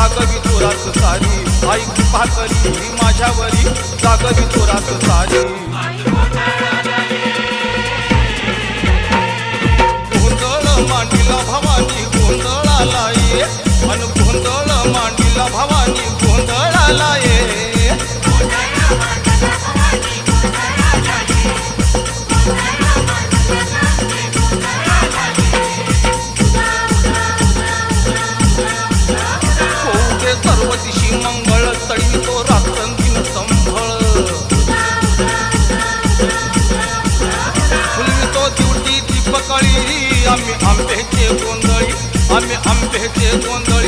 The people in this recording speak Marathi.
जागवी चोरात सारी आई कृपा करी माझ्यावरी जागवी चोरात सारी गोंधळ मांडीला भवानी गोंधळाला ये अन गोंधळ मांडीला भवानी गोंधळाला ये सर्व दिशी मंगळ तळीतो रात्रंदिन संभळ फुलवितो दिवटी दीपकळी आम्ही आंब्याचे गोंधळी आम्ही आंब्याचे गोंधळी